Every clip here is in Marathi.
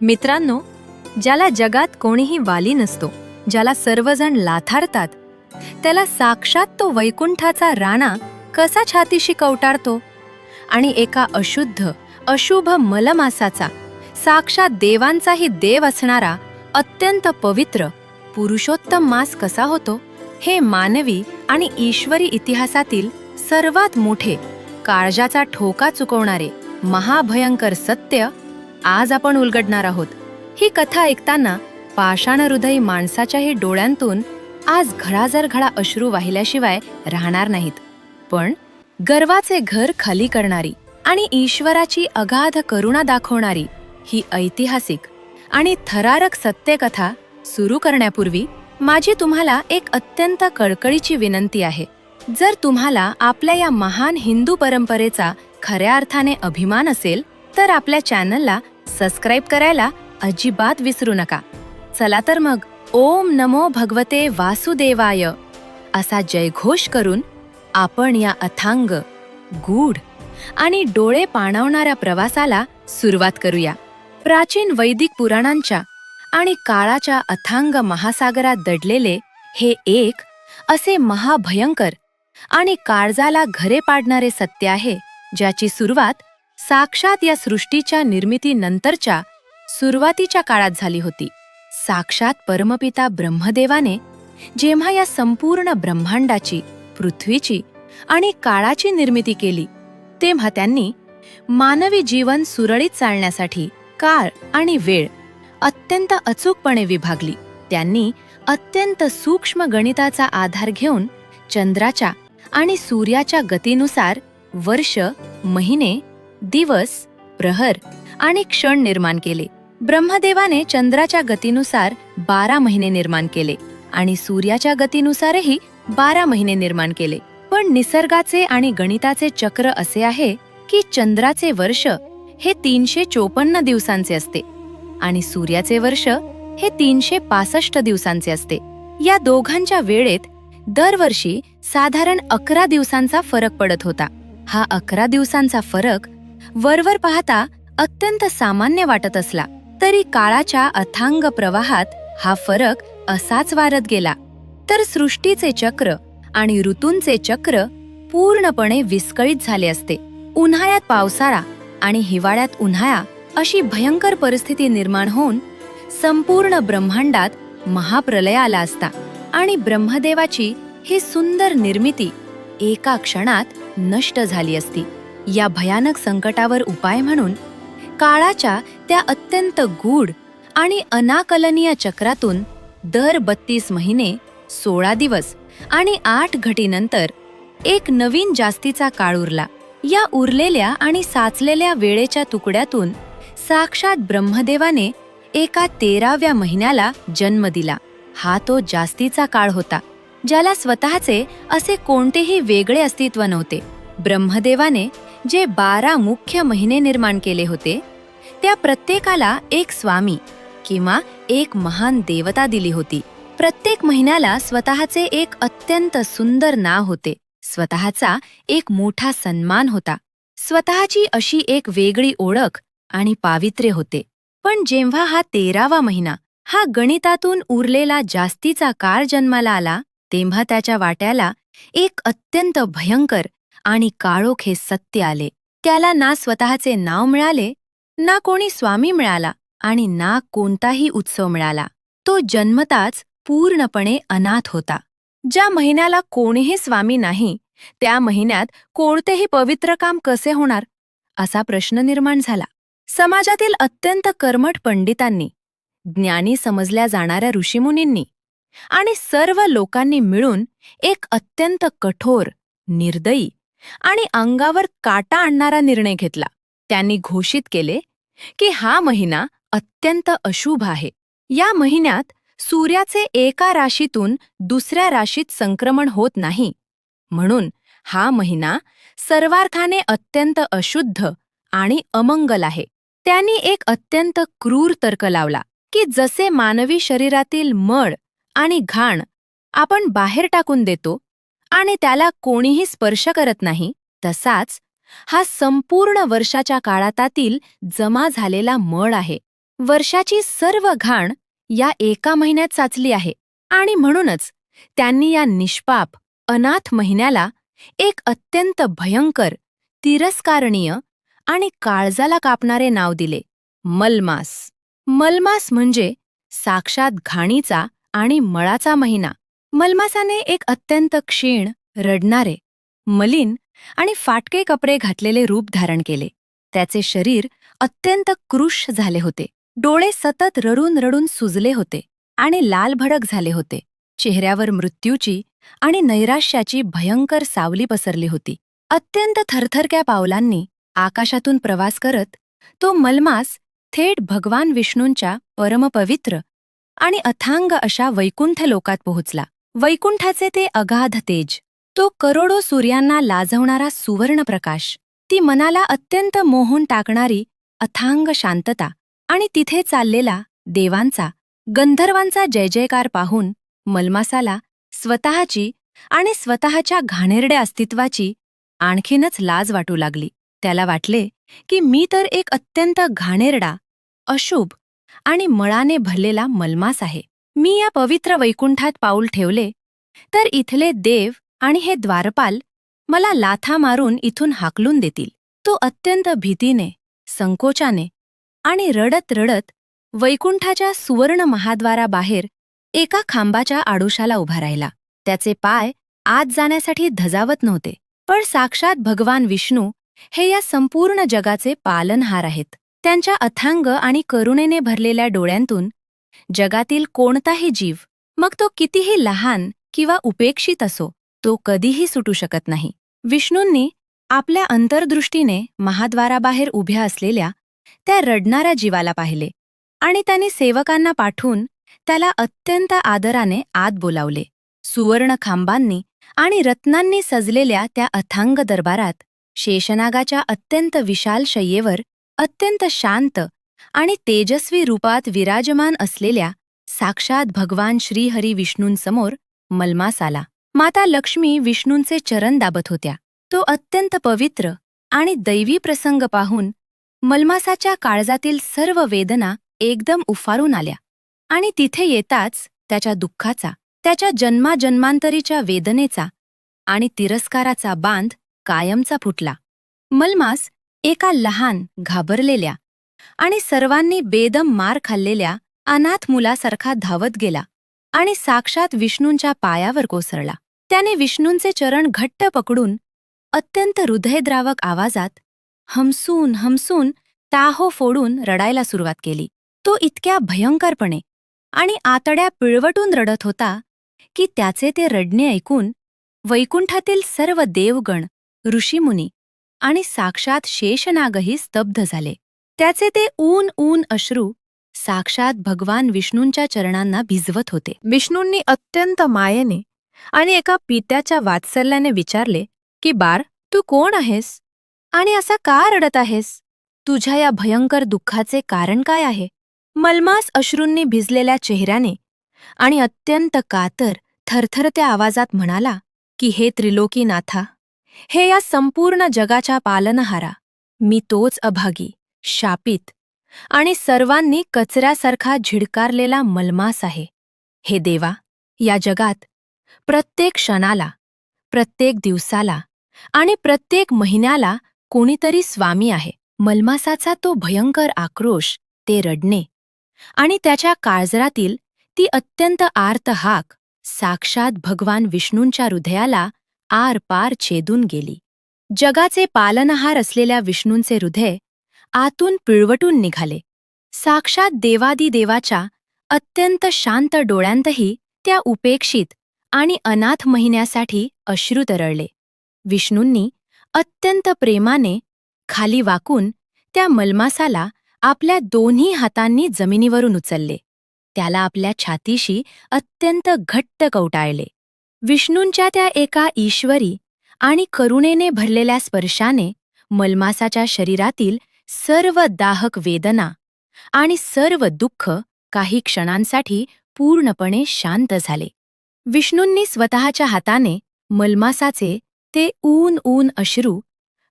मित्रांनो, ज्याला जगात कोणीही वाली नसतो, ज्याला सर्वजण लाथारतात, त्याला साक्षात तो वैकुंठाचा राणा कसा छातीशी कवटाळतो आणि एका अशुद्ध अशुभ मलमासाचा साक्षात देवांचाही देव असणारा अत्यंत पवित्र पुरुषोत्तम मास कसा होतो, हे मानवी आणि ईश्वरी इतिहासातील सर्वात मोठे काळजाचा ठोका चुकवणारे महाभयंकर सत्य आज आपण उलगडणार आहोत. ही कथा ऐकताना पाषाण हृदयी माणसाच्याही डोळ्यांतून आज घळाजरघळा अश्रू वाहिल्याशिवाय राहणार नाहीत. पण गर्वाचे घर खाली करणारी आणि ईश्वराची अगाध करुणा दाखवणारी ही ऐतिहासिक आणि थरारक सत्यकथा सुरू करण्यापूर्वी माझी तुम्हाला एक अत्यंत कळकळीची विनंती आहे. जर तुम्हाला आपल्या या महान हिंदू परंपरेचा खऱ्या अर्थाने अभिमान असेल तर आपल्या चॅनलला सबस्क्राईब करायला अजिबात विसरू नका. चला तर मग ओम नमो भगवते वासुदेवाय असा जयघोष करून आपण या अथांग, गूढ आणि डोळे पाणावणाऱ्या प्रवासाला सुरुवात करूया. प्राचीन वैदिक पुराणांच्या आणि काळाच्या अथांग महासागरात दडलेले हे एक असे महाभयंकर आणि काळजाला घरे पाडणारे सत्य आहे, ज्याची सुरुवात साक्षात या सृष्टीच्या निर्मितीनंतरच्या सुरुवातीच्या काळात झाली होती. साक्षात परमपिता ब्रह्मदेवाने जेव्हा या संपूर्ण ब्रह्मांडाची, पृथ्वीची आणि काळाची निर्मिती केली, तेव्हा त्यांनी मानवी जीवन सुरळीत चालण्यासाठी काळ आणि वेळ अत्यंत अचूकपणे विभागली. त्यांनी अत्यंत सूक्ष्म गणिताचा आधार घेऊन चंद्राच्या आणि सूर्याच्या गतीनुसार वर्ष, महिने, दिवस, प्रहर आणि क्षण निर्माण केले. ब्रह्मदेवाने चंद्राच्या गतीनुसार 12 महिने निर्माण केले आणि सूर्याच्या गतीनुसारही 12 महिने निर्माण केले. पण निसर्गाचे आणि गणिताचे चक्र असे आहे की चंद्राचे वर्ष हे 354 दिवसांचे असते आणि सूर्याचे वर्ष हे 365 दिवसांचे असते. या दोघांच्या वेळेत दरवर्षी साधारण 11 दिवसांचा फरक पडत होता. हा 11 दिवसांचा फरक वरवर पाहता अत्यंत सामान्य वाटत असला तरी काळाच्या अथांग प्रवाहात हा फरक असाच वाढत गेला. तर सृष्टीचे चक्र आणि ऋतूंचे चक्र पूर्णपणे विस्कळीत झाले असते. उन्हाळ्यात पावसाळा आणि हिवाळ्यात उन्हाळा अशी भयंकर परिस्थिती निर्माण होऊन संपूर्ण ब्रह्मांडात महाप्रलय आला असता आणि ब्रह्मदेवाची ही सुंदर निर्मिती एका क्षणात नष्ट झाली असती. या भयानक संकटावर उपाय म्हणून काळाच्या त्या अत्यंत गूढ आणि अनाकलनीय चक्रातून दर 32 महिने, 16 दिवस आणि 8 घटीनंतर एक नवीन जास्तीचा काळ उरला. या उरलेल्या आणि साचलेल्या वेळेच्या तुकड्यातून साक्षात ब्रह्मदेवाने एका 13व्या महिन्याला जन्म दिला. हा तो जास्तीचा काळ होता, ज्याला स्वतःचे असे कोणतेही वेगळे अस्तित्व नव्हते. ब्रह्मदेवाने जे 12 मुख्य महिने निर्माण केले होते, त्या प्रत्येकाला एक स्वामी किंवा एक महान देवता दिली होती. प्रत्येक महिन्याला स्वतःचे एक अत्यंत सुंदर नाव होते, स्वतःचा एक मोठा सन्मान होता, स्वतःची अशी एक वेगळी ओळख आणि पावित्र्य होते. पण जेव्हा हा 13वा महिना, हा गणितातून उरलेला जास्तीचा काळ जन्माला आला, तेव्हा त्याच्या वाट्याला एक अत्यंत भयंकर आणि काळोख हे सत्य आले. त्याला ना स्वतःचे नाव मिळाले, ना कोणी स्वामी मिळाला आणि ना कोणताही उत्सव मिळाला. तो जन्मताच पूर्णपणे अनाथ होता. ज्या महिन्याला कोणीही स्वामी नाही, त्या महिन्यात कोणतेही पवित्र काम कसे होणार, असा प्रश्न निर्माण झाला. समाजातील अत्यंत कर्मठ पंडितांनी, ज्ञानी समजल्या जाणाऱ्या ऋषीमुनींनी आणि सर्व लोकांनी मिळून एक अत्यंत कठोर, निर्दयी आणि अंगावर काटा आणणारा निर्णय घेतला. त्यांनी घोषित केले की हा महिना अत्यंत अशुभ आहे. या महिन्यात सूर्याचे एका राशीतून दुसऱ्या राशीत संक्रमण होत नाही, म्हणून हा महिना सर्वार्थाने अत्यंत अशुद्ध आणि अमंगल आहे. त्यांनी एक अत्यंत क्रूर तर्क लावला की जसे मानवी शरीरातील मळ आणि घाण आपण बाहेर टाकून देतो आणि त्याला कोणीही स्पर्श करत नाही, तसाच हा संपूर्ण वर्षाच्या काळातातील जमा झालेला मळ आहे. वर्षाची सर्व घाण या एका महिन्यात साचली आहे आणि म्हणूनच त्यांनी या निष्पाप अनाथ महिन्याला एक अत्यंत भयंकर, तिरस्कारणीय आणि काळजाला कापणारे नाव दिले, मलमास. मलमास म्हणजे साक्षात घाणीचा आणि मळाचा महिना. मलमासाने एक अत्यंत क्षीण, रडणारे, मलिन आणि फाटके कपडे घातलेले रूप धारण केले. त्याचे शरीर अत्यंत कृश झाले होते. डोळे सतत रडून रडून सुजले होते आणि लालभडक झाले होते. चेहऱ्यावर मृत्यूची आणि नैराश्याची भयंकर सावली पसरली होती. अत्यंत थरथरक्या पावलांनी आकाशातून प्रवास करत तो मलमास थेट भगवान विष्णूंच्या परमपवित्र आणि अथांग अशा वैकुंठ लोकात पोहोचला. वैकुंठाचे ते अगाध तेज, तो करोडो सूर्यांना लाजवणारा सुवर्ण प्रकाश, ती मनाला अत्यंत मोहून टाकणारी अथांग शांतता आणि तिथे चाललेला देवांचा, गंधर्वांचा जय जयकार पाहून मलमासाला स्वतःची आणि स्वतःच्या घाणेरड्या अस्तित्वाची आणखीनच लाज वाटू लागली. त्याला वाटले की मी तर एक अत्यंत घाणेरडा, अशुभ आणि मळाने भरलेला मलमास आहे. मी या पवित्र वैकुंठात पाऊल ठेवले तर इथले देव आणि हे द्वारपाल मला लाथा मारून इथून हाकलून देतील. तो अत्यंत भीतीने, संकोचाने आणि रडत रडत वैकुंठाच्या सुवर्ण महाद्वाराबाहेर एका खांबाच्या आडोशाला उभा राहिला. त्याचे पाय आत जाण्यासाठी धजावत नव्हते, पण साक्षात भगवान विष्णू हे या संपूर्ण जगाचे पालनहार आहेत. त्यांच्या अथांग आणि करुणेने भरलेल्या डोळ्यांतून जगातील कोणताही जीव, मग तो कितीही लहान किंवा उपेक्षित असो, तो कधीही सुटू शकत नाही. विष्णूंनी आपल्या अंतर्दृष्टीने महाद्वाराबाहेर उभ्या असलेल्या त्या रडणाऱ्या जीवाला पाहिले आणि त्यांनी सेवकांना पाठवून त्याला अत्यंत आदराने आत बोलावले. सुवर्ण खांबांनी आणि रत्नांनी सजलेल्या त्या अथांग दरबारात शेषनागाच्या अत्यंत विशाल शय्येवर अत्यंत शांत आणि तेजस्वी रूपात विराजमान असलेल्या साक्षात भगवान श्रीहरी विष्णूंसमोर मलमास आला. माता लक्ष्मी विष्णूंचे चरण दाबत होत्या. तो अत्यंत पवित्र आणि दैवी प्रसंग पाहून मलमासाच्या काळजातील सर्व वेदना एकदम उफारून आल्या आणि तिथे येताच त्याच्या दुःखाचा, त्याच्या जन्माजन्मांतरीच्या वेदनेचा आणि तिरस्काराचा बांध कायमचा फुटला. मलमास एका लहान, घाबरलेल्या आणि सर्वांनी बेदम मार खाल्लेल्या अनाथ मुलासारखा धावत गेला आणि साक्षात विष्णूंच्या पायावर कोसळला. त्याने विष्णूंचे चरण घट्ट पकडून अत्यंत हृदयद्रावक आवाजात हमसून हमसून टाहो फोडून रडायला सुरुवात केली. तो इतक्या भयंकरपणे आणि आतड्या पिळवटून रडत होता की त्याचे ते रडणे ऐकून वैकुंठातील सर्व देवगण, ऋषीमुनी आणि साक्षात शेषनागही स्तब्ध झाले. त्याचे ते ऊन ऊन अश्रू साक्षात भगवान विष्णूंच्या चरणांना भिजवत होते. विष्णूंनी अत्यंत मायेने आणि एका पित्याच्या वात्सल्याने विचारले की बार, तू कोण आहेस आणि असा का रडत आहेस? तुझ्या या भयंकर दुःखाचे कारण काय आहे? मलमास अश्रूंनी भिजलेल्या चेहऱ्याने आणि अत्यंत कातर, थरथरत्या आवाजात म्हणाला की हे त्रिलोकीनाथा, हे या संपूर्ण जगाच्या पालनहारा, मी तोच अभागी, शापित आणि सर्वांनी कचऱ्यासारखा झिडकारलेला मलमास आहे. हे देवा, या जगात प्रत्येक क्षणाला, प्रत्येक दिवसाला आणि प्रत्येक महिन्याला कोणीतरी स्वामी आहे. मलमासाचा तो भयंकर आक्रोश, ते रडणे आणि त्याच्या काळजरातील ती अत्यंत आर्त हाक साक्षात भगवान विष्णूंच्या हृदयाला आरपार छेदून गेली. जगाचे पालनहार असलेल्या विष्णूंचे हृदय आतून पिळवटून निघाले. साक्षात देवादिदेवाच्या अत्यंत शांत डोळ्यांतही त्या उपेक्षित आणि अनाथ महिन्यासाठी अश्रू तरळले. विष्णूंनी अत्यंत प्रेमाने खाली वाकून त्या मलमासाला आपल्या दोन्ही हातांनी जमिनीवरून उचलले. त्याला आपल्या छातीशी अत्यंत घट्ट कवटाळले. विष्णूंच्या त्या एका ईश्वरी आणि करुणेने भरलेल्या स्पर्शाने मलमासाच्या शरीरातील सर्व दाहक वेदना आणि सर्व दुःख काही क्षणांसाठी पूर्णपणे शांत झाले. विष्णूंनी स्वतःच्या हाताने मलमासाचे ते ऊन ऊन अश्रू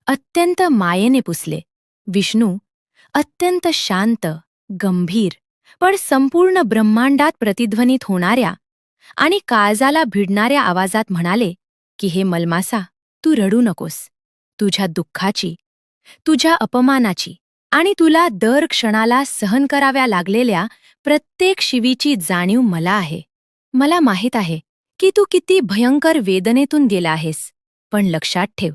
अत्यंत मायेने पुसले. विष्णू अत्यंत शांत गंभीर पण संपूर्ण ब्रह्मांडात प्रतिध्वनित होणाऱ्या आणि काळजाला भिडणाऱ्या आवाजात म्हणाले की हे मलमासा, तू रडू नकोस. तुझ्या दुःखाची, तुझ्या अपमानाची आणि तुला दर क्षणाला सहन कराव्या लागलेल्या प्रत्येक शिवीची जाणीव मला आहे. मला माहीत आहे की तू किती भयंकर वेदनेतून गेला आहेस. पण लक्षात ठेव,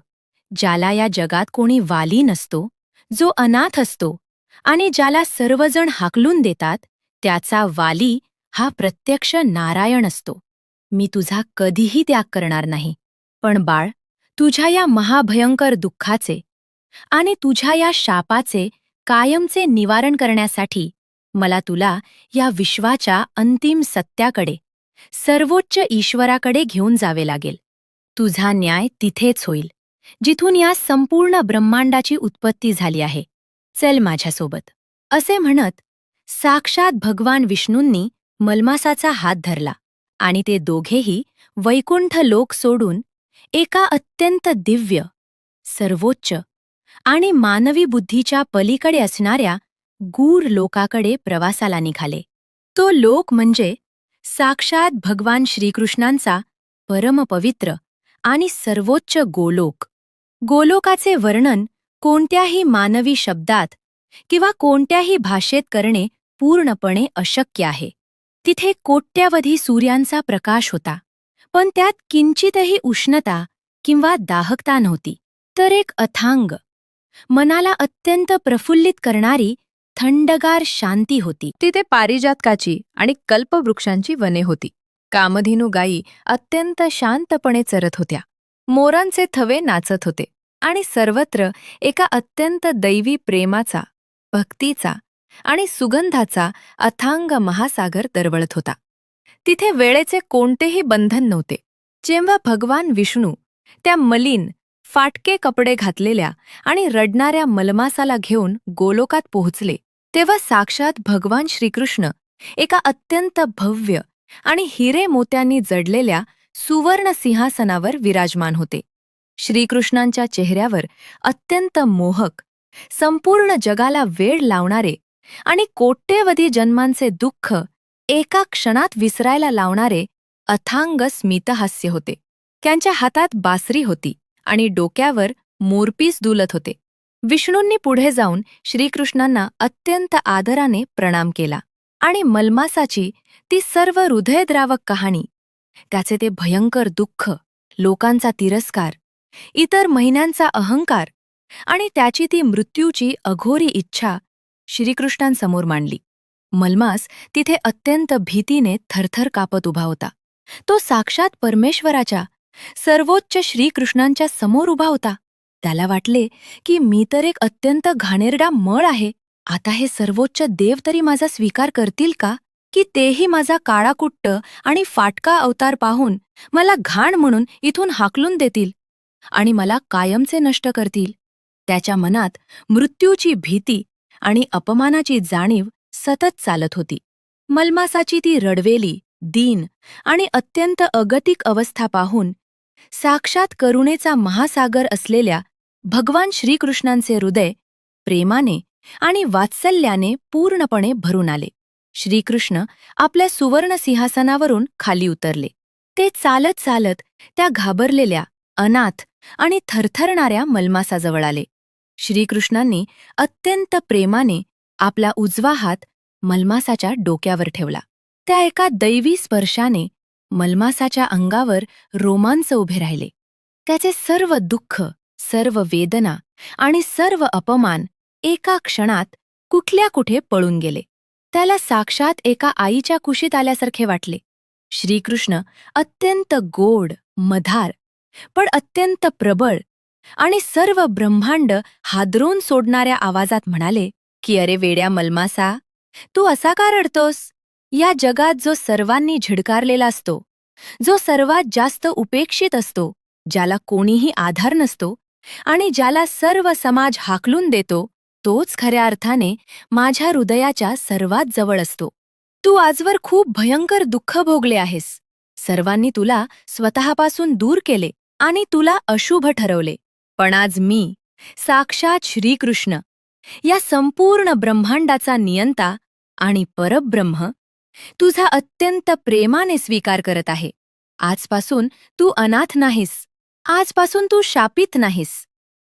ज्याला या जगात कोणी वाली नसतो, जो अनाथ असतो आणि ज्याला सर्वजण हाकलून देतात, त्याचा वाली हा प्रत्यक्ष नारायण असतो. मी तुझा कधीही त्याग करणार नाही. पण बाळ, तुझ्या या महाभयंकर दुःखाचे आणि तुझ्या या शापाचे कायमचे निवारण करण्यासाठी मला तुला या विश्वाच्या अंतिम सत्याकडे, सर्वोच्च ईश्वराकडे घेऊन जावे लागेल. तुझा न्याय तिथेच होईल जिथून या संपूर्ण ब्रह्मांडाची उत्पत्ती झाली आहे. चल माझ्यासोबत. असे म्हणत साक्षात भगवान विष्णूंनी मलमासाचा हात धरला आणि ते दोघेही वैकुंठ लोक सोडून एका अत्यंत दिव्य, सर्वोच्च आणि मानवी बुद्धीच्या पलीकडे असणाऱ्या गूढ लोकाकडे प्रवासाला निघाले. तो लोक म्हणजे साक्षात भगवान श्रीकृष्णांचा परमपवित्र आणि सर्वोच्च गोलोक. गोलोकाचे वर्णन कोणत्याही मानवी शब्दात किंवा कोणत्याही भाषेत करणे पूर्णपणे अशक्य आहे. तिथे कोट्यावधी सूर्यांचा प्रकाश होता, पण त्यात किंचितही उष्णता किंवा दाहकता नव्हती. तर एक अथांग, मनाला अत्यंत प्रफुल्लित करणारी थंडगार शांती होती. तिथे पारिजातकाची आणि कल्पवृक्षांची वने होती. कामधेनू गायी अत्यंत शांतपणे चरत होत्या. मोरांचे थवे नाचत होते आणि सर्वत्र एका अत्यंत दैवी प्रेमाचा, भक्तीचा आणि सुगंधाचा अथांग महासागर दरवळत होता. तिथे वेळेचे कोणतेही बंधन नव्हते. जेव्हा भगवान विष्णू त्या मलिन, फाटके कपडे घातलेल्या आणि रडणाऱ्या मलमासाला घेऊन गोलोकात पोहोचले, तेव्हा साक्षात भगवान श्रीकृष्ण एका अत्यंत भव्य आणि हिरे मोत्यांनी जडलेल्या सुवर्ण सिंहासनावर विराजमान होते. श्रीकृष्णांच्या चेहऱ्यावर अत्यंत मोहक, संपूर्ण जगाला वेड लावणारे आणि कोट्यवधी जन्मांचे दुःख एका क्षणात विसरायला लावणारे अथांग स्मितहास्य होते. त्यांच्या हातात बासरी होती आणि डोक्यावर मोरपीस डुलत होते. विष्णूंनी पुढे जाऊन श्रीकृष्णांना अत्यंत आदराने प्रणाम केला आणि मलमासाची ती सर्व हृदयद्रावक कहाणी, त्याचे ते भयंकर दुःख, लोकांचा तिरस्कार, इतर महिन्यांचा अहंकार आणि त्याची ती मृत्यूची अघोरी इच्छा श्रीकृष्णांसमोर मांडली. मलमास तिथे अत्यंत भीतीने थरथर कापत उभा होता. तो साक्षात परमेश्वराच्या, सर्वोच्च श्रीकृष्णांच्या समोर उभा होता. त्याला वाटले की मी तर एक अत्यंत घाणेरडा मळ आहे. आता हे सर्वोच्च देव तरी माझा स्वीकार करतील का, की तेही माझा काळाकुट्ट आणि फाटका अवतार पाहून मला घाण म्हणून इथून हाकलून देतील आणि मला कायमचे नष्ट करतील. त्याच्या मनात मृत्यूची भीती आणि अपमानाची जाणीव सतत चालत होती. मलमासाची ती रडवेली, दीन आणि अत्यंत अगतिक अवस्था पाहून साक्षात करुणेचा महासागर असलेल्या भगवान श्रीकृष्णांचे हृदय प्रेमाने आणि वात्सल्याने पूर्णपणे भरून आले. श्रीकृष्ण आपल्या सुवर्ण सिंहासनावरून खाली उतरले. ते चालत चालत त्या घाबरलेल्या, अनाथ आणि थरथरणाऱ्या मलमासाजवळ आले. श्रीकृष्णांनी अत्यंत प्रेमाने आपला उजवा हात मलमासाच्या डोक्यावर ठेवला. त्या एका दैवी स्पर्शाने मलमासाच्या अंगावर रोमांच उभे राहिले. त्याचे सर्व दुःख, सर्व वेदना आणि सर्व अपमान एका क्षणात कुठल्या कुठे पळून गेले. त्याला साक्षात एका आईच्या कुशीत आल्यासारखे वाटले. श्रीकृष्ण अत्यंत गोड, मधार, पण अत्यंत प्रबळ आणि सर्व ब्रह्मांड हादरून सोडणाऱ्या आवाजात म्हणाले की अरे वेड्या मलमासा, तू असा का रडतोस? या जगात जो सर्वांनी झिडकारलेला असतो, जो सर्वात जास्त उपेक्षित असतो, ज्याला कोणीही आधार नसतो आणि ज्याला सर्व समाज हाकलून देतो, तोच खऱ्या अर्थाने माझ्या हृदयाच्या सर्वात जवळ असतो. तू आजवर खूप भयंकर दुःख भोगले आहेस. सर्वांनी तुला स्वतःपासून दूर केले आणि तुला अशुभ ठरवले. पण आज मी, साक्षात श्रीकृष्ण, या संपूर्ण ब्रह्मांडाचा नियंता आणि परब्रह्म तुझा अत्यंत प्रेमाने स्वीकार करत आहे. आजपासून तू अनाथ नाहीस. आजपासून तू शापित नाहीस.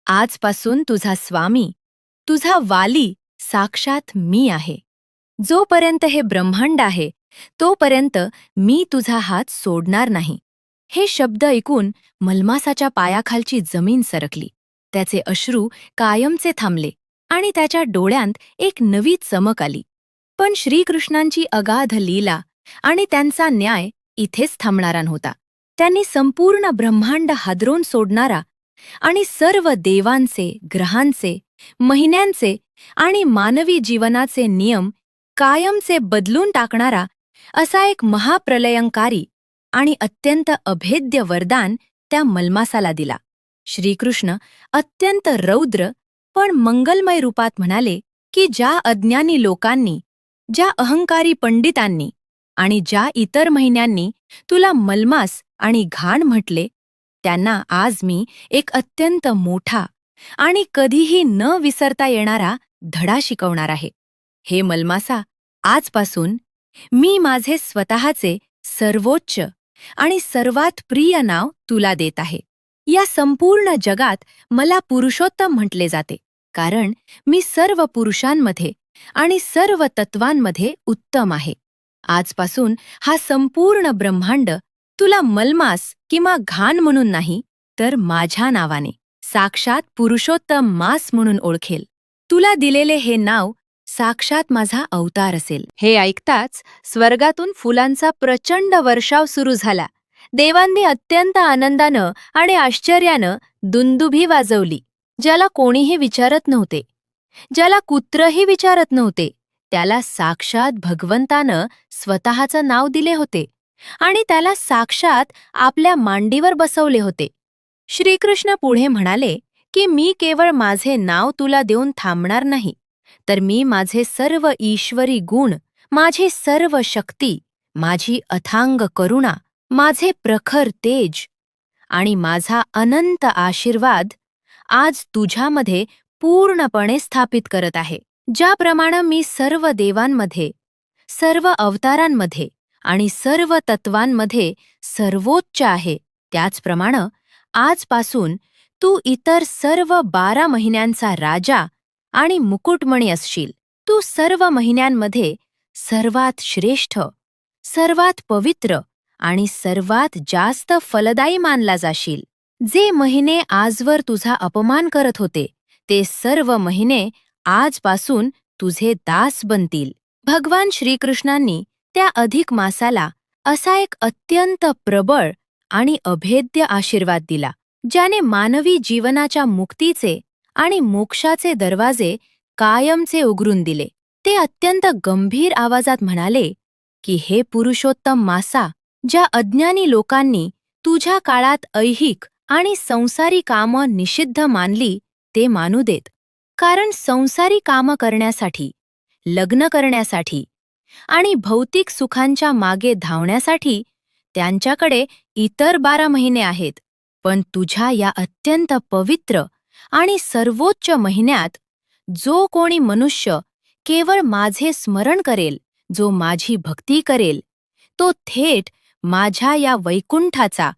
आजपासून तुझा स्वामी, तुझा वाली साक्षात मी आहे. जोपर्यंत हे ब्रह्मांड आहे तोपर्यंत मी तुझा हात सोडणार नाही. हे शब्द ऐकून मलमासाच्या पायाखालची जमीन सरकली. त्याचे अश्रू कायमचे थांबले आणि त्याच्या डोळ्यांत एक नवी चमक आली. पण श्रीकृष्णांची अगाध लीला आणि त्यांचा न्याय इथेच थांबणारा नव्हता. त्यांनी संपूर्ण ब्रह्मांड हादरून सोडणारा आणि सर्व देवांचे, ग्रहांचे, महिन्यांचे आणि मानवी जीवनाचे नियम कायमचे बदलून टाकणारा असा एक महाप्रलयंकारी आणि अत्यंत अभेद्य वरदान त्या मलमासाला दिला. श्रीकृष्ण अत्यंत रौद्र पण मंगलमय रूपात म्हणाले की ज्या अज्ञानी लोकांनी, ज्या अहंकारी पंडितांनी आणि ज्या इतर महिन्यांनी तुला मलमास आणि घाण म्हटले, त्यांना आज मी एक अत्यंत मोठा आणि कधीही न विसरता येणारा धडा शिकवणार आहे. हे मलमासा, आजपासून मी माझे स्वतःचे सर्वोच्च आणि सर्वात प्रिय नाव तुला देत आहे. या संपूर्ण जगात मला पुरुषोत्तम म्हटले जाते, कारण मी सर्व पुरुषांमध्ये आणि सर्व तत्वांमध्ये उत्तम आहे. आजपासून हा संपूर्ण ब्रह्मांड तुला मलमास किंवा घाण म्हणून नाही, तर माझ्या नावाने साक्षात पुरुषोत्तम मास म्हणून ओळखेल. तुला दिलेले हे नाव साक्षात माझा अवतार असेल. हे ऐकताच स्वर्गातून फुलांचा प्रचंड वर्षाव सुरू झाला. देवांनी अत्यंत आनंदानं आणि आश्चर्यानं दुंदुभी वाजवली. ज्याला कोणीही विचारत नव्हते, ज्याला कुत्रही विचारत नव्हते, त्याला साक्षात भगवंतानं स्वतःचं नाव दिले होते आणि त्याला साक्षात आपल्या मांडीवर बसवले होते. श्रीकृष्ण पुढे म्हणाले की मी केवळ माझे नाव तुला देऊन थांबणार नाही, तर मी माझे सर्व ईश्वरी गुण, माझी सर्व शक्ती, माझी अथांग करुणा, माझे प्रखर तेज आणि माझा अनंत आशीर्वाद आज तुझ्यामध्ये पूर्णपणे स्थापित करत आहे. ज्याप्रमाणे मी सर्व देवांमध्ये, सर्व अवतारांमध्ये आणि सर्व तत्वांमध्ये सर्वोच्च आहे, त्याचप्रमाणे आजपासून तू इतर सर्व 12 महिन्यांचा राजा आणि मुकुटमणी असशील. तू सर्व महिन्यांमध्ये सर्वात श्रेष्ठ, सर्वात पवित्र आणि सर्वात जास्त फलदायी मानला जाशील. जे महिने आजवर तुझा अपमान करत होते, ते सर्व महिने आजपासून तुझे दास बनतील. भगवान श्रीकृष्णांनी त्या अधिक मासाला असा एक अत्यंत प्रबळ आणि अभेद्य आशीर्वाद दिला, ज्याने मानवी जीवनाच्या मुक्तीचे आणि मोक्षाचे दरवाजे कायमचे उघडून दिले. ते अत्यंत गंभीर आवाजात म्हणाले की हे पुरुषोत्तम मासा, ज्या अज्ञानी लोकांनी तुझ्या काळात ऐहिक आणि संसारी कामं निषिद्ध मानली, ते मानू देत. कारण संसारी कामं करण्यासाठी, लग्न करण्यासाठी आणि भौतिक सुखांच्या मागे धावण्यासाठी त्यांच्याकडे इतर 12 महिने आहेत. पण तुझ्या या अत्यंत पवित्र आणि सर्वोच्च महिन्यात जो कोणी मनुष्य केवळ माझे स्मरण करेल, जो माझी भक्ती करेल, तो थेट माझ्या या वैकुंठाचा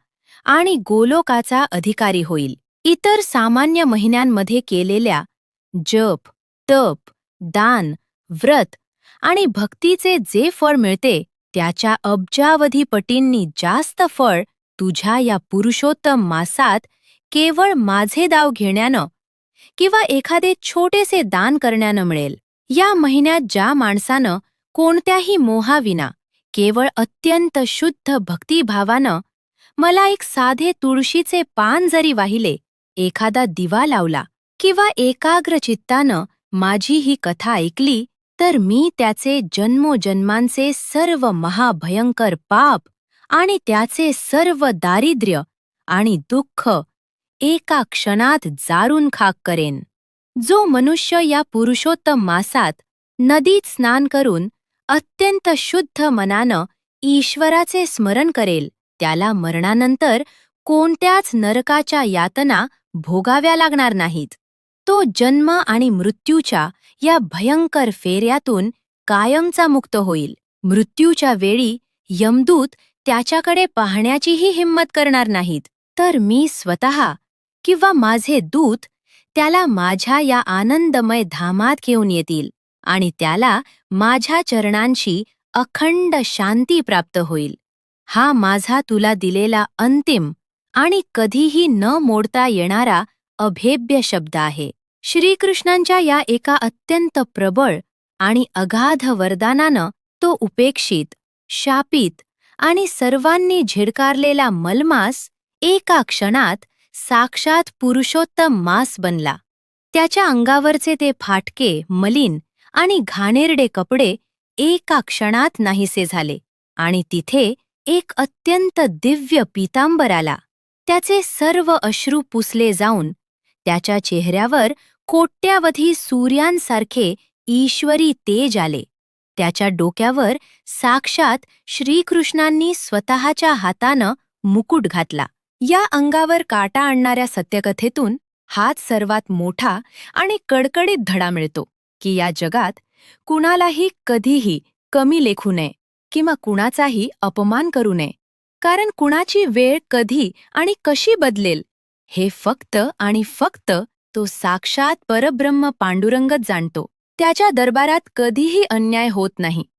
आणि गोलोकाचा अधिकारी होईल. इतर सामान्य महिन्यांमध्ये केलेल्या जप, तप, दान, व्रत आणि भक्तीचे जे फळ मिळते, त्याच्या अब्जावधी पटींनी जास्त फळ तुझ्या या पुरुषोत्तम मासात केवळ माझे दाव घेण्यानं किंवा एखादे छोटेसे दान करण्यानं मिळेल. या महिन्यात ज्या माणसानं कोणत्याही मोहाविना केवळ अत्यंत शुद्ध भक्तिभावानं मला एक साधे तुळशीचे पान जरी वाहिले, एखादा दिवा लावला किंवा एकाग्र चित्तानं माझी ही कथा ऐकली, तर मी त्याचे जन्मोजन्मांचे सर्व महाभयंकर पाप आणि त्याचे सर्व दारिद्र्य आणि दुःख एका क्षणात जारून खाक करेन. जो मनुष्य या पुरुषोत्तम मासात नदीत स्नान करून अत्यंत शुद्ध मनानं ईश्वराचे स्मरण करेल, त्याला मरणानंतर कोणत्याच नरकाच्या यातना भोगाव्या लागणार नाहीत. तो जन्म आणि मृत्यूच्या या भयंकर फेऱ्यातून कायमचा मुक्त होईल. मृत्यूच्या वेळी यमदूत त्याच्याकडे पाहण्याचीही हिंमत करणार नाहीत. तर मी स्वतः किंवा माझे दूत त्याला माझ्या या आनंदमय धामात घेऊन येतील आणि त्याला माझ्या चरणांशी अखंड शांती प्राप्त होईल. हा माझा तुला दिलेला अंतिम आणि कधीही न मोडता येणारा अभेद्य शब्द आहे. श्रीकृष्णांच्या या एका अत्यंत प्रबळ आणि अगाध वरदानानं तो उपेक्षित, शापित आणि सर्वांनी झिडकारलेला मलमास एका क्षणात साक्षात पुरुषोत्तम मांस बनला. त्याच्या अंगावरचे ते फाटके, मलिन आणि घाणेरडे कपडे एका क्षणात नाहीसे झाले आणि तिथे एक अत्यंत दिव्य पीतांबर आला. त्याचे सर्व अश्रू पुसले जाऊन त्याच्या चेहऱ्यावर कोट्यावधी सूर्यांसारखे ईश्वरी तेज आले. त्याच्या डोक्यावर साक्षात श्रीकृष्णांनी स्वतःच्या हातानं मुकुट घातला. या अंगावर काटा आणणाऱ्या सत्यकथेतून हाच सर्वात मोठा आणि कडकडीत धडा मिळतो की या जगात कुणालाही कधीही कमी लेखू नये किंवा कुणाचाही अपमान करू नये. कारण कुणाची वेळ कधी आणि कशी बदलेल हे फक्त आणि फक्त तो साक्षात परब्रह्म पांडुरंगच जाणतो. त्याच्या दरबारात कधीही अन्याय होत नाही.